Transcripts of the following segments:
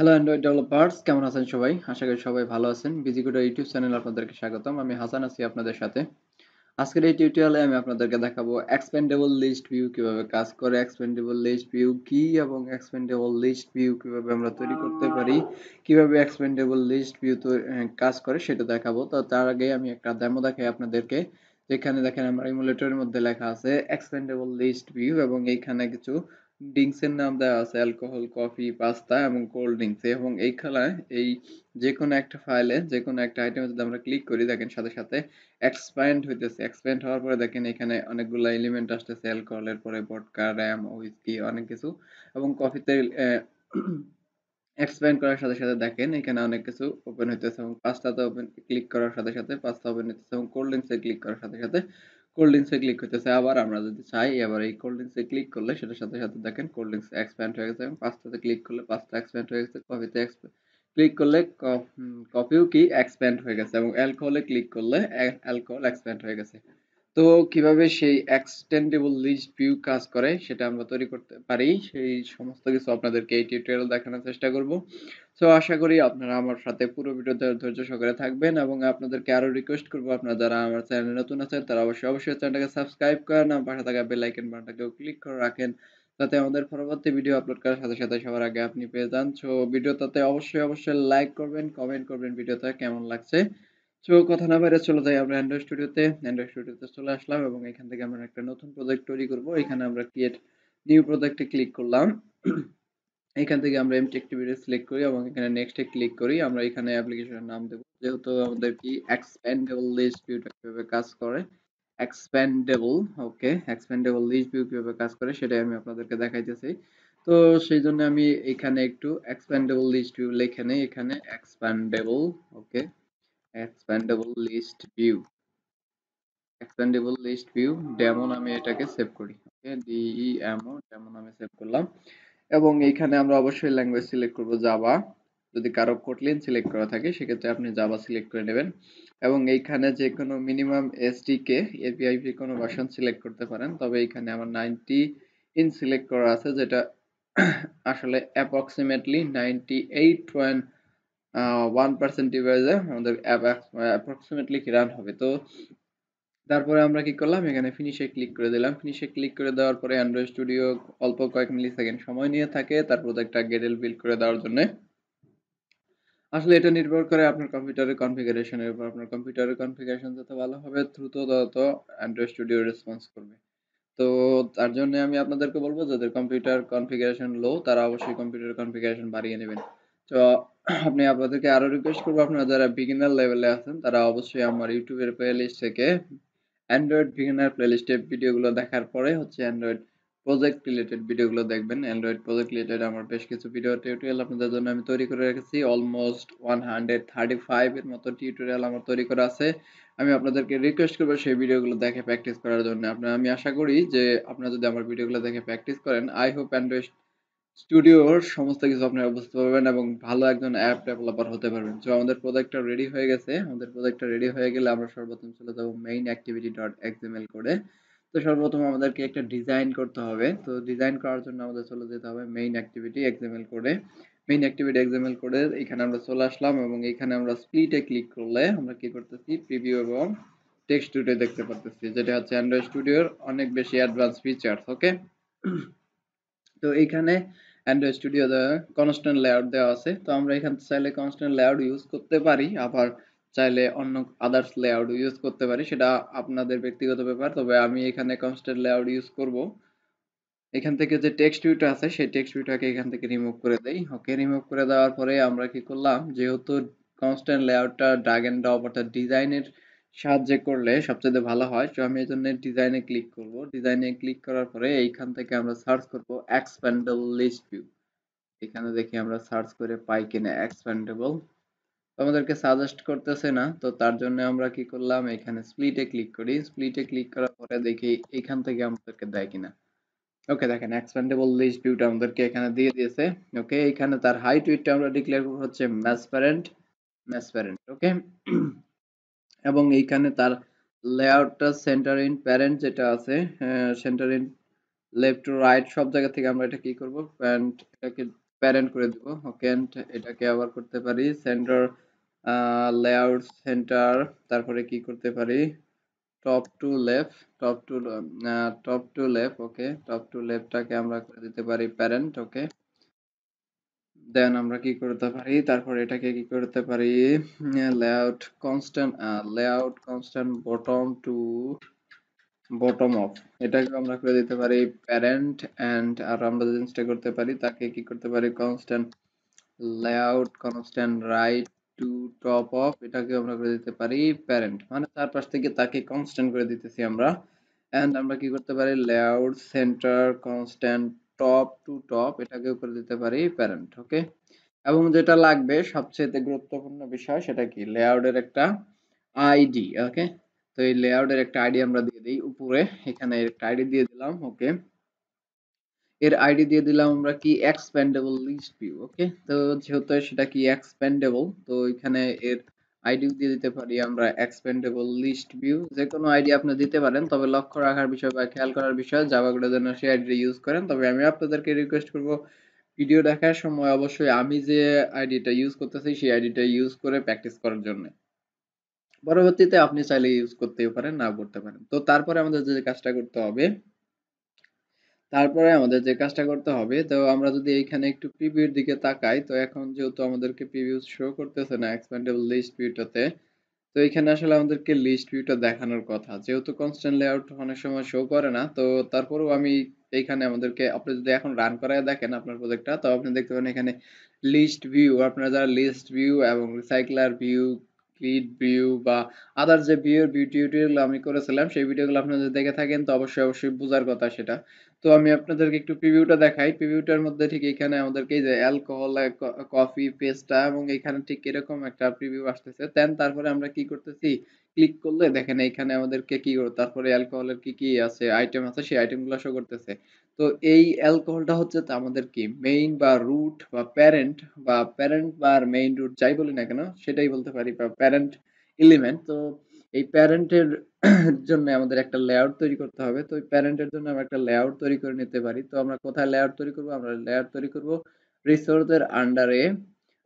Hello Android developers, কেমন আছেন সবাই? আশা করি সবাই ভালো আছেন। বিজিগুড ইউটিউব চ্যানেলে আপনাদেরকে স্বাগতম। আমি হাসান আছি আপনাদের সাথে। আজকের এই টিউটোরিয়ালে আমি আপনাদেরকে দেখাবো এক্সপেন্ডেবল লিস্ট ভিউ কিভাবে কাজ করে, এক্সপেন্ডেবল লিস্ট ভিউ কি এবং এক্সপেন্ডেবল লিস্ট ভিউ কিভাবে আমরা তৈরি করতে পারি, কিভাবে এক্সপেন্ডেবল লিস্ট ভিউ কাজ করে সেটা দেখাবো। তো তার আগে আমি একটা ডেমো দেখাই আপনাদেরকে। যেখানে দেখেন আমার ইমুলেটরের মধ্যে লেখা আছে এক্সপেন্ডেবল লিস্ট ভিউ এবং এইখানে কিছু ড্রিঙ্কস এর নাম দেওয়া আছে অ্যালকোহল, কফি, পাস্তা এবং কোল্ড ড্রিঙ্কস এবং এইখানে এই যে কোনো একটা ফাইলে যে কোনো একটা আইটেমে যদি আমরা ক্লিক করি দেখেন সাথে সাথে এক্সপ্যান্ড হইতেছে। এক্সপ্যান্ড হওয়ার পরে দেখেন এখানে অনেকগুলো এলিমেন্ট আসতেছে, অ্যালকোহলের পরে ভদকা, র‍্যাম, হুইস্কি অনেক কিছু এবং কফিতে এক্সপ্যান্ড করার সাথে সাথে দেখেন এখানে অনেক কিছু ওপেন হইতেছে এবং পাস্তাতে ওপেন ক্লিক করার সাথে সাথে পাস্তা ওপেন হইতেছে এবং কোল্ড ড্রিঙ্কসে ক্লিক করার সাথে সাথে কোল্ড ড্রিঙ্কসে ক্লিক হইতেছে। আবার আমরা যদি চাই এবার এই কোল্ড ড্রিঙ্কসে ক্লিক করলে সেটার সাথে সাথে দেখেন কোল্ড ড্রিঙ্কস এক্সপ্যান্ড হয়ে গেছে এবং পাস্তাতে ক্লিক করলে পাস্তা এক্সপ্যান্ড হয়ে গেছে, কফিতে ক্লিক করলে কফিও কি এক্সপ্যান্ড হয়ে গেছে এবং অ্যালকোহলে ক্লিক করলে অ্যালকোহল এক্সপ্যান্ড হয়ে গেছে। তো কিভাবে সেই এক্সটেন্ডেবল লিস্ট ভিউ কাজ করে সেটা আমরা তৈরি করতে পারি সেই সমস্ত কিছু আপনাদেরকে এই টিউটোরিয়াল দেখানোর চেষ্টা করব। সো আশা করি আপনারা আমার সাথে পুরো ভিডিওতে ধৈর্য সহকারে থাকবেন এবং আপনাদেরকে আরো রিকোয়েস্ট করব আপনারা যারা আমার চ্যানেলে নতুন আছেন তারা অবশ্যই চ্যানেলটাকে সাবস্ক্রাইব করেন এবং পাশে থাকা বেল আইকন বাটনটাকেও ক্লিক করে রাখেন যাতে আমাদের পরবর্তী ভিডিও আপলোড করার সাথে সাথে সবার আগে আপনি পেয়ে যান। সো ভিডিওটাতে অবশ্যই লাইক করবেন, কমেন্ট করবেন ভিডিওটা কেমন লাগছে। সো কথা না বাইরে চলে যাই আমরা অ্যান্ড্রয়েড স্টুডিওতে চলে আসলাম এবং এখান থেকে আমরা একটা নতুন প্রজেক্ট তৈরি করব। এখানে আমরা ক্রিয়েট নিউ প্রজেক্টে ক্লিক করলাম। এখান থেকে আমরা এমটি অ্যাক্টিভিটি সিলেক্ট করি এবং এখানে নেক্সট এ ক্লিক করি। আমরা এখানে অ্যাপ্লিকেশনের নাম দেব, যেহেতু আমাদের কি এক্সপ্যান্ডেবল লিস্ট ভিউটা কিভাবে কাজ করে, expandable okay expandable list view কিভাবে কাজ করে সেটাই আমি আপনাদেরকে দেখাইতেছি। তো সেই জন্য আমি এখানে একটু এক্সপ্যান্ডেবল লিস্ট ভিউ লিখে নেই, এখানে expandable okay expandable list view expandable list view demo নামে এটাকে সেভ করি। ওকে ডিইএমও ডেমো নামে সেভ করলাম এবং এইখানে আমরা অবশ্যই ল্যাঙ্গুয়েজ সিলেক্ট করব জাভা। যদি কারো কোটলিন সিলেক্ট করা থাকে সেক্ষেত্রে আপনি জাভা সিলেক্ট করে নেবেন এবং এইখানে যে কোনো মিনিমাম এসডিকে এপিআই কোনো ভার্সন সিলেক্ট করতে পারেন, তবে এইখানে আমার 90 ইন সিলেক্ট করা আছে যেটা আসলে অ্যাপ্রক্সিমেটলি 98.1% ডিভাইসে আমাদের অ্যাপ্রক্সিমেটলি কি রান হবে। তো তারপরে আমরা কি করলাম, এখানে ফিনিশে ক্লিক করে দিলাম। ফিনিশে ক্লিক করে দেওয়ার পরে অ্যান্ড্রয়েড স্টুডিও অল্প কয়েক মিলি সেকেন্ড সময় নিয়ে থাকে তার প্রজেক্টটা গেডেল বিল্ড করে দেওয়ার জন্য। আসলে এটা নির্ভর করে আপনার কম্পিউটারের কনফিগারেশনের উপর। আপনার কম্পিউটারের কনফিগারেশন যত ভালো হবে দ্রুত তত অ্যান্ড্রয়েড স্টুডিও রেসপন্স করবে। তো তার জন্য আমি আপনাদেরকে বলবো যাদের কম্পিউটার কনফিগারেশন লো তারা অবশ্যই কম্পিউটার কনফিগারেশন বাড়িয়ে নেবেন। তো আপনি আপনাদেরকে আরো রিকোয়েস্ট করবো আপনারা যারা বিগিনার লেভেলে আছেন তারা অবশ্যই আমার ইউটিউবের প্লেলিস্ট থেকে অ্যান্ড্রয়েড বিগিনার প্লেলিস্টে ভিডিওগুলো দেখার পরে হচ্ছে অ্যান্ড্রয়েড প্রজেক্ট রিলেটেড ভিডিওগুলো দেখবেন। অ্যান্ড্রয়েড প্রজেক্ট রিলেটেড আমার বেশ কিছু ভিডিও টিউটোরিয়াল আপনাদের জন্য আমি তৈরি করে রেখেছি। অলমোস্ট 135 এর মতো টিউটোরিয়াল আমার তৈরি করা আছে। আমি আপনাদেরকে রিকোয়েস্ট করবো সেই ভিডিওগুলো দেখে প্র্যাকটিস করার জন্য। আমি আশা করি যে আপনারা যদি আমার ভিডিওগুলো দেখে প্র্যাকটিস করেন, আই হোপ অ্যান্ড্রয়েড স্টুডিওর সমস্ত কিছু আপনারা বুঝতে পারবেন এবং ভালো একজন অ্যাপ ডেভেলপার হতে পারবেন। তো আমাদের প্রজেক্টটা রেডি হয়ে গেছে। আমাদের প্রজেক্টটা রেডি হয়ে গেলে আমরা সর্বপ্রথম চলে যাব মেইন অ্যাক্টিভিটি ডট এক্সএমএল কোডে। তো সর্বপ্রথম আমাদেরকে একটা ডিজাইন করতে হবে। তো ডিজাইন করার জন্য আমাদের চলে যেতে হবে মেইন অ্যাক্টিভিটি এক্সএমএল কোডে। মেইন অ্যাক্টিভিটি এক্সএমএল কোডে এখানে আমরা চলে আসলাম এবং এখানে আমরা স্প্লিটে ক্লিক করলে আমরা কি করতেছি, প্রিভিউ এবং টেক্সট দুটোই দেখতে পারতেছি, যেটা হচ্ছে অ্যান্ড্রয়েড স্টুডিওর অনেক বেশি অ্যাডভান্স ফিচার্স। ওকে, তো এইখানে অ্যান্ড্রয়েড স্টুডিও কনস্ট্যান্ট লেআউট দেওয়া আছে। তো আমরা এখানে চাইলে কনস্ট্যান্ট লেআউট ইউজ করতে পারি, আবার চাইলে অন্য আদার্স লেআউট ইউজ করতে পারি, সেটা আপনাদের ব্যক্তিগত ব্যাপার। তবে আমি এখানে কনস্ট্যান্ট লেআউট ইউজ করব। এখান থেকে যে টেক্সট ভিউটা আছে সেই টেক্সট ভিউটাকে এখান থেকে রিমুভ করে দেই। ওকে, রিমুভ করে দেওয়ার পরে আমরা কি করলাম, যেহেতু কনস্ট্যান্ট লেআউটটা ড্র্যাগ এন্ড ড্রপ অর্থাৎ ডিজাইনের সাহায্যে করলে সবচেয়ে ভালো হয়, তো আমি এই জন্য ডিজাইনে ক্লিক করব। ডিজাইনে ক্লিক করার পরে এইখান থেকে আমরা সার্চ করব এক্সপ্যান্ডেবল লিস্ট ভিউ। এখানে দেখি আমরা সার্চ করে পাই কিনা এক্সপ্যান্ডেবল। আমাদেরকে সাজেস্ট করতেছে না, তো তার জন্য আমরা কি করলাম, এখানে স্প্লিটে ক্লিক করি। স্প্লিটে ক্লিক করার পরে দেখি এখান থেকে আমাদেরকে দেয় কিনা। ওকে, দেখেন এক্সপ্যান্ডেবল লিস্ট ভিউটা আমাদেরকে এখানে দিয়ে দিয়েছে। ওকে, এখানে তার হাইট উইডথটা আমরা ডিক্লেয়ার করব হচ্ছে ম্যাসপ্যারেন্ট। ওকে, এবং এইখানে তার লেআউটটা সেন্টার ইন প্যারেন্ট যেটা আছে, centre in left to right সব জায়গা থেকে আমরা এটা কি করব, প্যারেন্ট এটাকে প্যারেন্ট করে দিব। ওকে, এন্ড এটাকে আবার করতে পারি সেন্টার লেআউট সেন্টার, তারপরে কি করতে পারি top to left, top to left. Okay, top to লেফটটাকে আমরা করে দিতে পারি প্যারেন্ট। ওকে, দেন আমরা কি করতে পারি, তারপর এটাকে কি করতে পারি layout constant bottom to bottom of, এটাকে আমরা করে দিতে পারি প্যারেন্ট। এন্ড আর আমরা যে জিনিসটা করতে পারি তাকে কি করতে পারি constant right to top of, এটাকে আমরা করে দিতে পারি প্যারেন্ট, মানে চারপাশ থেকে তাকে কনস্ট্যান্ট করে দিতেছি আমরা। এন্ড আমরা কি করতে পারি layout centre constant top to top, এটাকেও করে দিতে পারি প্যারেন্ট। ওকে, এবং যেটা লাগবে সবচেয়ে গুরুত্বপূর্ণ বিষয় সেটা কি লেআউটের একটা আইডি। ওকে, তো এই লেআউটের একটা আইডি আমরা দিয়ে দিই উপরে, এখানে একটা আইডি দিয়ে দিলাম। ওকে, এর আইডি দিয়ে দিলাম আমরা কি এক্সপ্যান্ডেবল লিস্ট ভিউ। ওকে, তো যেহেতু সেটা কি এক্সপ্যান্ডেবল, তো এখানে এর আইডি দিয়ে দিতে পারি আমরা এক্সপ্যান্ডেবল লিস্ট ভিউ। যে কোনো আইডি আপনি দিতে পারেন, তবে লক্ষ্য রাখার বিষয় বা খেয়াল করার বিষয় জাভাগুলো যেন সেই আইডি ইউজ করেন। তবে আমি আপনাদেরকে রিকোয়েস্ট করব ভিডিও দেখার সময় অবশ্যই আমি যে আইডিটা ইউজ করতেছি সেই আইডিটা ইউজ করে প্র্যাকটিস করার জন্য। পরবর্তীতে আপনি চাইলে ইউজ করতেও পারেন, নাও করতে পারেন। তো তারপরে আমাদের যে কাজটা করতে হবে, তো আমরা যদি এইখানে একটু প্রিভিউর দিকে তাকাই, তো এখন যেহেতু আমাদেরকে প্রিভিউ শো করতেছে না এক্সপ্যান্ডেবল লিস্ট ভিউটাতে, তো এখানে আসলে আমাদেরকে লিস্ট ভিউটা দেখানোর কথা, যেহেতু কনস্ট্যান্ট লেআউট অনেক সময় শো করে না। তো তারপরেও আমি এইখানে আমাদেরকে, আপনি যদি এখন রান করায় দেখেন আপনার প্রজেক্টটা, তো আপনি দেখতে পারেন এখানে লিস্ট ভিউ, আপনারা যারা লিস্ট ভিউ এবং রিসাইক্লার ভিউ, গ্রিড ভিউ বা আদার যে ভিউ টিউটোরিয়াল আমি করেছিলাম সেই ভিডিওগুলো আপনারা যদি দেখে থাকেন তো অবশ্যই বোঝার কথা সেটা। তো আমি আপনাদেরকে একটু প্রিভিউটা দেখাই। প্রিভিউটার মধ্যে ঠিক এখানে আমাদেরকে এই যে অ্যালকোহল, কফি, পেস্টা এবং এখানে ঠিক এরকম একটা প্রিভিউ আসতেছে। দেন তারপরে আমরা কি করতেছি, ক্লিক করলে দেখেন এইখানে আমাদেরকে কি তারপরে অ্যালকোহলের কি কি আছে আইটেম আছে সেই আইটেমগুলো শো করতেছে। তো এই অ্যালকোহলটা হচ্ছে তো আমাদের কি মেইন বা রুট বা প্যারেন্ট বা মেইন রুট যাই বলি না কেন সেটাই বলতে পারি, বা প্যারেন্ট এলিমেন্ট। তো এই প্যারেন্টের জন্য আমাদের একটা লেআউট তৈরি করতে হবে। তো ওই প্যারেন্টের জন্য আমরা একটা লেআউট তৈরি করে নিতে পারি। তো আমরা কোথায় লেআউট তৈরি করব, আমরা লেআউট তৈরি করব রিসোর্সের আন্ডারে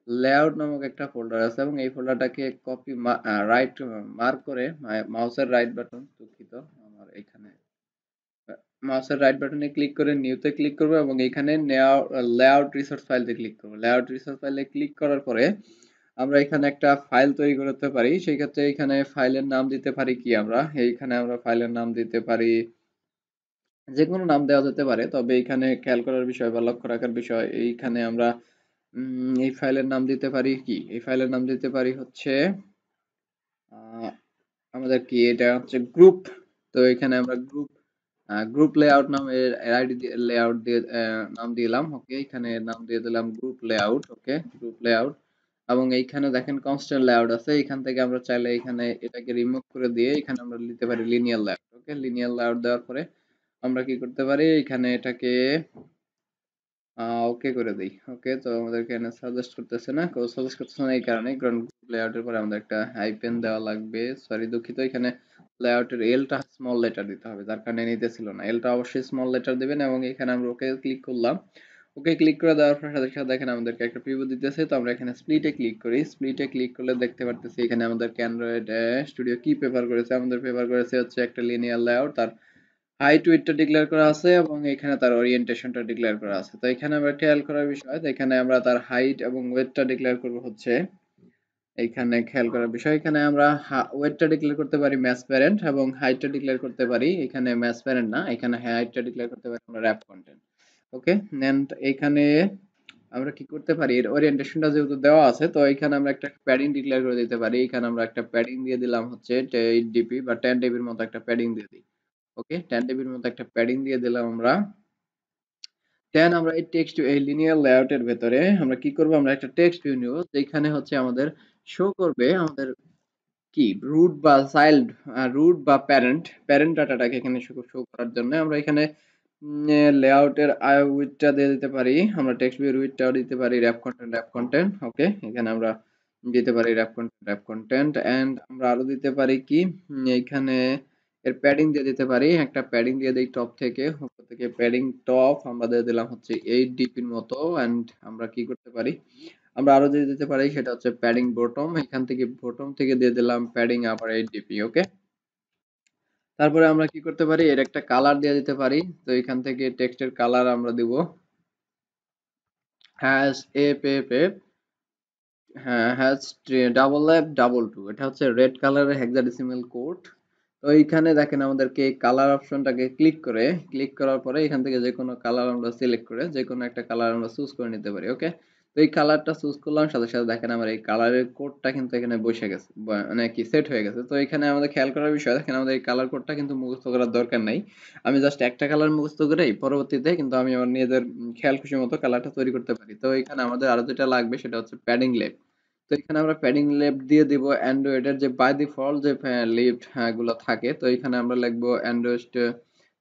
লেআউট নামক একটা ফোল্ডার আছে, এবং এই ফোল্ডারটাকে কপি রাইট মার্ক করে মাউসের রাইট বাটন, দুঃখিত আমার এখানে মাউসের রাইট বাটনে ক্লিক করে নিউতে ক্লিক করব এবং এখানে লেআউট রিসোর্স ফাইলতে ক্লিক করব। লেআউট রিসোর্স ফাইলে ক্লিক করার পরে আমরা এখানে একটা ফাইল তৈরি করতে পারি। সেই ক্ষেত্রে এখানে ফাইলের নাম দিতে পারি কি, আমরা ফাইলের নাম দিতে পারি, যে কোনো নাম দেওয়া যেতে পারে। তবে এখানে খেয়াল করার বিষয় বা লক্ষ্য রাখার বিষয়, এইখানে আমরা এই ফাইলের নাম দিতে পারি কি, এই ফাইলের নাম দিতে পারি হচ্ছে আহ, আমাদের কি এটা হচ্ছে গ্রুপ। তো এখানে আমরা গ্রুপ লেআউট নামের আইডি লেআউট দিয়ে নাম দিলাম। ওকে, এখানে নাম দিয়ে দিলাম গ্রুপ লেআউট। ওকে, গ্রুপ লেআউট। এবং এইখানে দেখেন কনস্ট্যান্ট লেআউট আছে, এখান থেকে আমরা চাইলে এখানে এটাকে রিমুভ করে দিয়ে এখানে আমরা দিতে পারি লিনিয়ার লেআউট। ওকে, লিনিয়ার লেআউট দেওয়ার পরে আমরা কি করতে পারি, এখানে এটাকে ওকে করে দেই। ওকে, তো আমাদের এখানে সাজেস্ট করতেছে না এই কারণে, কারণ লেআউটের পরে আমাদের একটা হাইপেন দেওয়া লাগবে। সরি দুঃখিত, এখানে লেআউটের এলটা স্মল লেটার দিতে হবে, যার কারণে নিতেছিল না। এলটা অবশ্যই স্মল লেটার দিবেন এবং এখানে আমরা ওকে ক্লিক করলাম। ওকে ক্লিক করে দেওয়ার পর সাথে সাথে দেখেন আমাদেরকে একটা প্রিভিউ দিতেছে। তো আমরা এখানে স্প্লিটে ক্লিক করি। স্প্লিটে ক্লিক করলে দেখতে পারতেছি এখানে আমাদেরকে অ্যান্ড্রয়েড স্টুডিও কি প্রেফার করেছে, আমাদের প্রেফার করেছে হচ্ছে একটা লিনিয়ার লেআউট, তার হাইট উইডথটা ডিক্লেয়ার করা আছে এবং এখানে তার ওরিয়েন্টেশনটা ডিক্লেয়ার করা আছে। তো এখানে আমরা খেয়াল করার বিষয়, তো এখানে আমরা তার হাইট এবং ওয়েটটা ডিক্লেয়ার করব হচ্ছে, এইখানে খেয়াল করার বিষয়, এখানে আমরা ওয়েটটা ডিক্লেয়ার করতে পারি ম্যাচ প্যারেন্ট এবং হাইটটা ডিক্লেয়ার করতে পারি এখানে ম্যাচ প্যারেন্ট না, এখানে হাইটটা ডিক্লেয়ার করতে পারি আমরা র‍্যাপ কন্টেন্ট। ওকে, এন্ড এখানে আমরা কি করতে পারি, এর ওরিয়েন্টেশনটা যেহেতু দেওয়া আছে, তো এখানে আমরা একটা প্যাডিং ডিক্লেয়ার করে দিতে পারি। এখানে আমরা একটা প্যাডিং দিয়ে দিলাম হচ্ছে 8 ডিপি বা 10 ডিবির মতো একটা প্যাডিং দিয়ে দিই। ওকে, 10 ডিবির মতো একটা প্যাডিং দিয়ে দিলাম আমরা। দেন আমরা এই টেক্সট এই লিনিয়ার লেআউটের ভেতরে আমরা কি করব, আমরা একটা টেক্সট ভিউ নিব, যেখানে হচ্ছে আমাদের শো করবে আমাদের কি রুট বা প্যারেন্ট ডাটাটাকে এখানে শো শো করার জন্য আমরা এখানে লেআউটের উইডথটা দিয়ে দিতে পারি, আমরা টেক্সট ভিউর উইডথটাও দিতে পারি র্যাপ কন্টেন্ট। ওকে, এখানে আমরা দিতে পারি র্যাপ কন্টেন্ট এন্ড আমরা আরো দিতে পারি কি, এখানে এর প্যাডিং দিয়ে দিতে পারি, একটা প্যাডিং দিয়ে দিই টপ থেকে, উপর থেকে প্যাডিং টপ আমরা দিয়ে দিলাম হচ্ছে 8 ডিপির মতো। অ্যান্ড আমরা কি করতে পারি, আমরা আরো দিয়ে দিতে পারি, সেটা হচ্ছে প্যাডিং বটম, এখান থেকে বটম থেকে দিয়ে দিলাম প্যাডিং আবার 8 ডিপি। ওকে, তারপরে আমরা কি করতে পারি, এর একটা কালার দিয়ে দিতে পারি। তো এখান থেকে টেক্সটের কালার আমরা দিব হ্যাশ এফ এফ এফ, হ্যাঁ hash double F double two, এটা হচ্ছে রেড কালারের হেক্সাডেসিমাল কোড। তো এইখানে দেখেন আমাদেরকে কালার অপশনটাকে ক্লিক করার পরে এখান থেকে যে কোনো কালার আমরা সিলেক্ট করে যে কোনো একটা কালার আমরা চুজ করে নিতে পারি। ওকে, তো এই কালারটা চুজ করলাম, সাথে সাথে দেখেন আমার এই কালারের কোডটা কিন্তু এখানে বসে গেছে, মানে কি সেট হয়ে গেছে। তো এখানে আমাদের খেয়াল করার বিষয়, দেখেন আমাদের এই কালার কোডটা কিন্তু মুখস্থ করার দরকার নাই। আমি জাস্ট একটা কালার মুখস্থ করে পরবর্তীতে কিন্তু আমি আমার নিজেদের খেয়াল খুশি মতো কালারটা তৈরি করতে পারি। তো এখানে আমাদের আরো যেটা লাগবে সেটা হচ্ছে প্যাডিং লেফট। তো এখানে আমরা প্যাডিং লেফট দিয়ে দিব অ্যান্ড্রয়েডের যে বাই ডিফল্ট যে লেফট গুলো থাকে। তো এখানে আমরা লিখবো অ্যান্ড্রয়েড,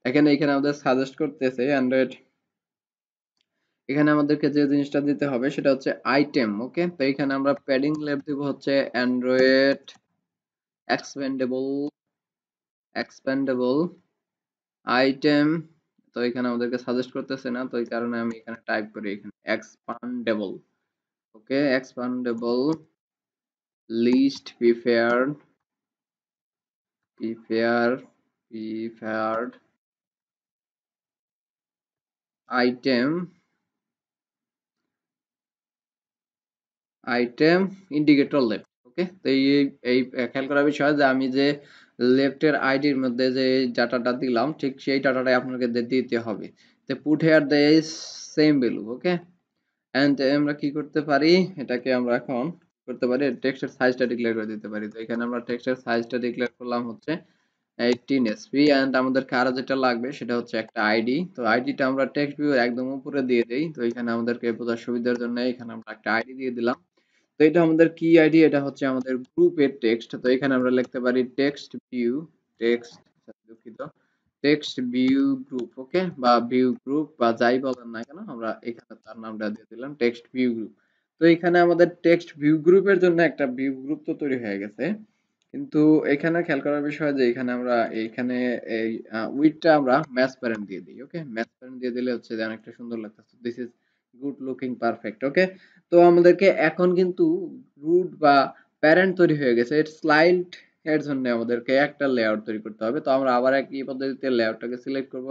এখানে আমাদের সাজেস্ট করতেছে অ্যান্ড্রয়েড, এখানে আমাদেরকে যে জিনিসটা দিতে হবে সেটা হচ্ছে আইটেম। ওকে, তো এখানে আমরা প্যাডিং লেফট দিব হচ্ছে অ্যান্ড্রয়েড এক্সপেন্ডেবল এক্সপেন্ডেবল আইটেম। তো এখানে আমাদেরকে সাজেস্ট করতেছে না, তো এই কারণে আমি এখানে টাইপ করি এখানে expandable. Okay, expandable list prefer preferred item item indicator left. Okay, তো এই খেয়াল করার বিষয় যে আমি যে লেফটের আইডির মধ্যে যে ডাটাটা দিলাম ঠিক সেই ডাটাটাই আপনাকে দিতে হবে। তো put here the same value. Okay, and আমরা কি করতে পারি, এটাকে আমরা এখন করতে পারি টেক্সটের সাইজটা ডিক্লেয়ার করে দিতে পারি। তো এখানে আমরা টেক্সটের সাইজটা ডিক্লেয়ার করলাম হচ্ছে 18 এসপি। এন্ড আমাদেরকে আরো যেটা লাগবে সেটা হচ্ছে একটা আইডি। তো আইডিটা আমরা টেক্সট ভিউ একদম উপরে দিয়ে দেই। তো এখানে আমাদেরকে বোঝার সুবিধার জন্য এখানে আমরা একটা আইডি দিয়ে দিলাম। তো এটা আমাদের কি আইডি, এটা হচ্ছে আমাদের গ্রুপের টেক্সট। তো এখানে আমরা লিখতে পারি টেক্সট ভিউ, টেক্সট, দুঃখিত, টেক্সট ভিউ গ্রুপ। ওকে, বা ভিউ গ্রুপ বা যাই বলেন না কেন, আমরা এখানে তার নামটা দিয়ে দিলাম টেক্সট ভিউ গ্রুপ। তো এখানে আমাদের টেক্সট ভিউ গ্রুপের জন্য একটা ভিউ গ্রুপ তো তৈরি হয়ে গেছে, কিন্তু এখানে খেয়াল করার বিষয় যে এখানে আমরা এইখানে এই উইডটা আমরা ম্যাচ প্যারেন্ট দিয়ে দিই। ওকে, ম্যাচ প্যারেন্ট দিয়ে দিলে হচ্ছে যে অনেকটা সুন্দর লাগতেছে, this is good looking perfect. Okay, তো আমাদেরকে এখন কিন্তু রুট বা প্যারেন্ট তৈরি হয়ে গেছে, এর স্লাইড এর জন্য আমাদেরকে একটা লেআউট তৈরি করতে হবে। তো আমরা আবার একই পদ্ধতিতে লেআউটটাকে সিলেক্ট করব,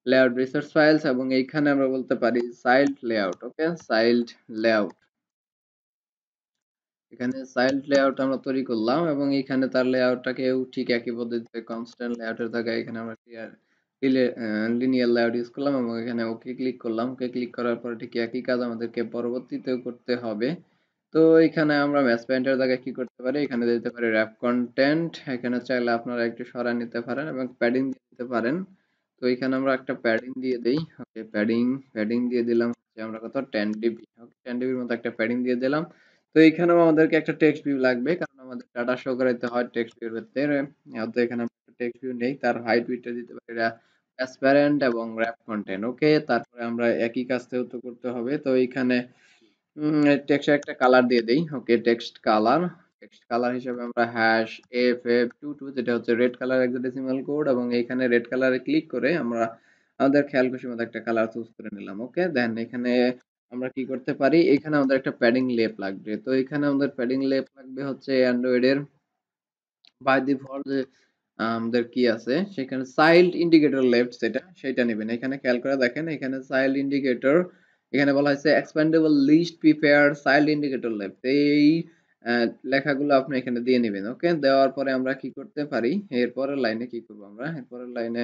লেআউট রিসোর্স ফাইলস, এবং এইখানে আমরা বলতে পারি চাইল্ড লেআউট। ওকে, চাইল্ড লেআউট, এখানে চাইল্ড লেআউট আমরা তৈরি করলাম এবং এখানে তার লেআউটটাকেও ঠিক একই পদ্ধতিতে কনস্ট্যান্ট লেআউটের জায়গায় এখানে আমরা লিনিয়ার লেআউট ইউজ করলাম এবং এখানে ওকে ক্লিক করলাম। ওকে ক্লিক করার পরে ঠিক একই কাজ আমাদেরকে পরবর্তীতেও করতে হবে। তো এখানে আমরা ম্যাচ পয়েন্টের জায়গায় কি করতে পারি, এখানে দিতে পারি র‍্যাপ কন্টেন্ট, এখানে চাইলে আপনারা একটু সরায় নিতে পারেন এবং প্যাডিং দিতে পারেন। তো এখানে আমরা একটা প্যাডিং দিয়ে দেই। ওকে, প্যাডিং দিয়ে দিলাম হচ্ছে আমরা কত 10 ডিবি। ওকে, 10 ডিবির মতো একটা প্যাডিং দিয়ে দিলাম। তো এখানেও আমাদেরকে একটা টেক্সট ভিউ লাগবে, কারণ আমাদের ডাটা শো করাইতে হয় টেক্সট ভিউর ভিতরে। তো এখানে টেক্সট ভিউ নেই, তার হাইট উইডথটা দিতে পারি ট্রান্সপারেন্ট এবং র‍্যাপ কন্টেন্ট। ওকে, তারপরে আমরা একই কাজটাও তো করতে হবে। তো এইখানে টেক্সটে একটা কালার দিয়ে দেই। ওকে, টেক্সট কালার হিসেবে আমরা হ্যাশ এফ22, যেটা হচ্ছে রেড কালার হেক্সাডেসিমাল কোড, এবং এইখানে রেড কালারে ক্লিক করে আমরা আমাদের খেয়াল খুশি মতো একটা কালার চুজ করে নিলাম। ওকে, দেন এখানে আমরা কি করতে পারি, এখানে আমাদের একটা প্যাডিং লেপ লাগবে। তো এখানে আমাদের প্যাডিং লেপ লাগবে হচ্ছে অ্যান্ড্রয়েডের বাই ডিফল্ট যে আমাদের কি আছে সেখানে চাইল্ড ইন্ডিকেটর লেফট, সেটা নেবেন। এখানে খেয়াল করে দেখেন, এখানে চাইল্ড ইন্ডিকেটর, এখানে বলা হয়েছে expandable list prepare child indicator left, এই লেখাগুলো আপনি এখানে দিয়ে নেবেন। ওকে, দেওয়ার পরে আমরা কি করতে পারি, এরপরের লাইনে কি করব, আমরা এরপরের লাইনে,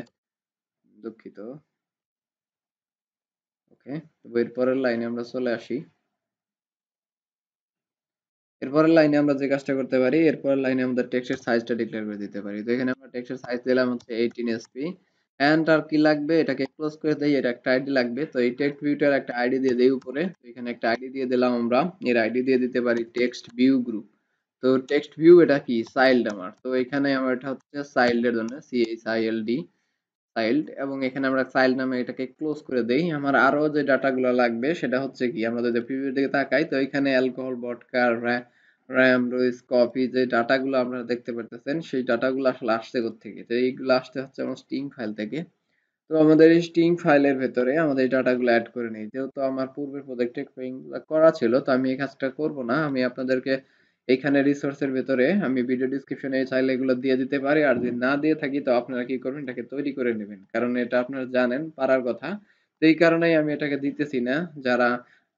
দুঃখিত, ওকে, এরপরের লাইনে আমরা চলে আসি। এরপরের লাইনে আমরা যে কাজটা করতে পারি, এরপরের লাইনে আমাদের টেক্সটের সাইজটা ডিক্লেয়ার করে দিতে পারি। তো এখানে আমরা টেক্সটের সাইজ দিলাম হচ্ছে 18 এসপি। এন্ড আর কি লাগবে, এটাকে ক্লোজ করে দেই, এটা একটা আইডি লাগবে। তো এই টেক্সট ভিউটার একটা আইডি দিয়ে দেই উপরে। তো এখানে একটা আইডি দিয়ে দিলাম আমরা, এর আইডি দিয়ে দিতে পারি টেক্সট ভিউ গ্রুপ। তো টেক্সট ভিউ এটা কি চাইল্ড আমার, তো এখানে আমার এটা হচ্ছে চাইল্ডের জন্য CHILD চাইল্ড, এবং এখানে আমরা চাইল্ড নামে এটাকে ক্লোজ করে দেই। আমার আরো যে ডাটাগুলো লাগবে সেটা হচ্ছে কি, আমরা যদি প্রিভিউ দিকে তাকাই, তো এখানে অ্যালকোহল, ভডকা, RAM, রোজ, কপি যে ডাটাগুলো আপনারা দেখতে পারতেছেন সেই ডাটাগুলো আসলে আসছে কোত্থেকে? তো এইগুলো আসতে হচ্ছে আমার স্টিং ফাইল থেকে। তো আমাদের এই স্টিং ফাইলের ভেতরে আমাদের এই ডাটাগুলো এড করে নেই। যেহেতু আমার পূর্বের প্রজেক্টে এইগুলা করা ছিল তো আমি এই কাজটা করব না। আমি আপনাদেরকে এইখানে রিসোর্সের ভেতরে আমি ভিডিও ডেসক্রিপশনে চাইলে এগুলো দিয়ে দিতে পারি। আর যদি না দিয়ে থাকি তো আপনারা কি করবেন এটাকে তৈরি করে নেবেন। কারণ এটা আপনারা জানেন পারার কথা। তো এই কারণেই আমি এটাকে দিতেছি না। যারা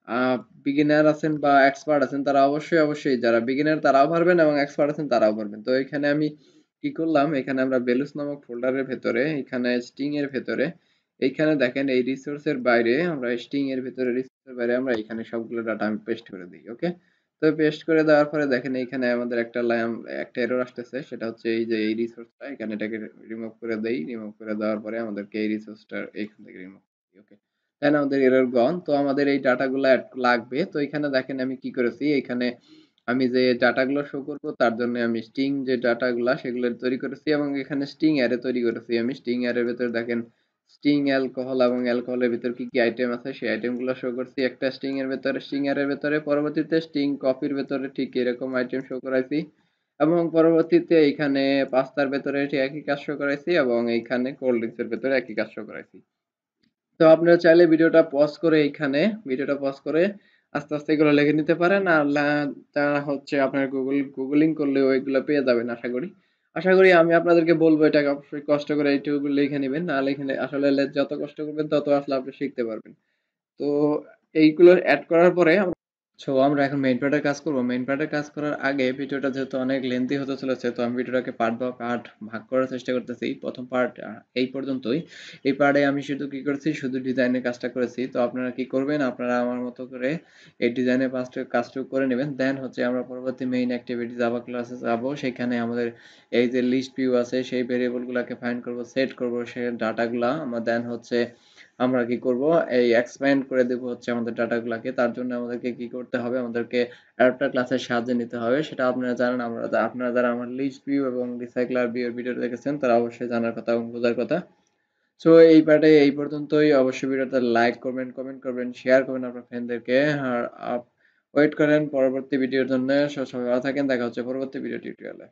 আ বিগিনার আছেন বা এক্সপার্ট আছেন তারা অবশ্যই যারা বিগিনার তারাও পারবেন এবং এক্সপার্ট আছেন তারাও পারবেন। তো এখানে আমি কি করলাম এখানে আমরা ভ্যালুস নামক ফোল্ডারের ভেতরে এখানে স্ট্রিং এর ভেতরে এইখানে দেখেন এই রিসোর্স এর বাইরে আমরা স্ট্রিং এর ভেতরে রিসোর্স এর বাইরে আমরা এখানে সবগুলো ডাটা আমি পেস্ট করে দিই। ওকে, তো পেস্ট করে দেওয়ার পরে দেখেন এইখানে আমাদের একটা এরর আসতেছে সেটা হচ্ছে এই যে এই রিসোর্সটা এখানে এটাকে রিমুভ করে দেই। রিমুভ করে দেওয়ার পরে আমাদেরকে এই রিসোর্সটা এইখান থেকে রিমুভ করি। ওকে, দেন আমাদের এরর গন। তো আমাদের এই ডাটাগুলো লাগবে। তো এখানে দেখেন আমি কি করেছি এখানে আমি যে ডাটাগুলো শো করব তার জন্য আমি স্ট্রিং যে ডাটাগুলা সেগুলো তৈরি করেছি এবং এখানে স্ট্রিং অ্যারে তৈরি করেছি। আমি স্ট্রিং অ্যারের ভেতরে দেখেন স্ট্রিং অ্যালকোহল এবং অ্যালকোহলের ভিতর কি আইটেম আছে সেই আইটেমগুলো শো করছি একটা স্ট্রিং এর ভেতরে স্ট্রিং অ্যারের ভেতরে। পরবর্তীতে স্ট্রিং কপির ভেতরে ঠিক এরকম আইটেম শো করাইছি এবং পরবর্তীতে এইখানে পাস্তার ভেতরে ঠিক একই কাজ শো করাইছি এবং এইখানে কোল্ড ড্রিঙ্কস এর ভেতরে একই কাজ শো করাইছি। তো আপনারা চাইলে ভিডিওটা পজ করে এইখানে ভিডিওটা পজ করে আস্তে আস্তে এগুলো লিখে নিতে পারেন। আর তা হচ্ছে আপনার গুগলিং করলে ওইগুলো পেয়ে যাবেন আশা করি। আশা করি আমি আপনাদেরকে বলবো এটাকে অবশ্যই কষ্ট করে এইটুকু লিখে নেবেন। না লিখে আসলে যত কষ্ট করবেন তত আসলে আপনি শিখতে পারবেন। তো এইগুলো এড করার পরে সো আমরা এখন মেইন পার্টের কাজ করব। মেইন পার্টের কাজ করার আগে ভিডিওটা যেহেতু অনেক লেন্থি হতে চলেছে তো আমি ভিডিওটাকে পার্ট বাই পার্ট ভাগ করার চেষ্টা করতেছি। প্রথম পার্ট এই পর্যন্তই। এই পার্টে আমি শুধু কি করেছি শুধু ডিজাইনের কাজটা করেছি। তো আপনারা কি করবেন আপনারা আমার মতো করে এই ডিজাইনের কাজটুকু করে নেবেন। দেন হচ্ছে আমরা পরবর্তী মেইন অ্যাক্টিভিটি জাভা ক্লাসে যাব। সেখানে আমাদের এই যে লিস্ট ভিউ আছে সেই ভেরিয়েবলগুলোকে ফাইন্ড করব, সেট করব সেই ডাটাগুলা। আমরা দেন হচ্ছে আমরা কি করব এই এক্সপ্যান্ড করে দেব হচ্ছে আমাদের ডাটাগুলাকে। তার জন্য আমাদেরকে কি করতে হবে আমাদেরকে অ্যাডাপ্টার ক্লাসের সাহায্য নিতে হবে। সেটা আপনারা জানেন আপনারা যারা আমার লিস্ট ভিউ এবং রিসাইক্লার ভিউ এর ভিডিও দেখেছেন তারা অবশ্যই জানার কথা এবং বোঝার কথা। সো এই পার্টে এই পর্যন্তই। অবশ্যই ভিডিওতে লাইক করবেন, কমেন্ট করবেন, শেয়ার করবেন আপনার ফ্রেন্ডদেরকে। আর ওয়েট করেন পরবর্তী ভিডিওর জন্য। সবাই ভালো থাকেন। দেখা হচ্ছে পরবর্তী ভিডিও টিউটোরিয়ালে।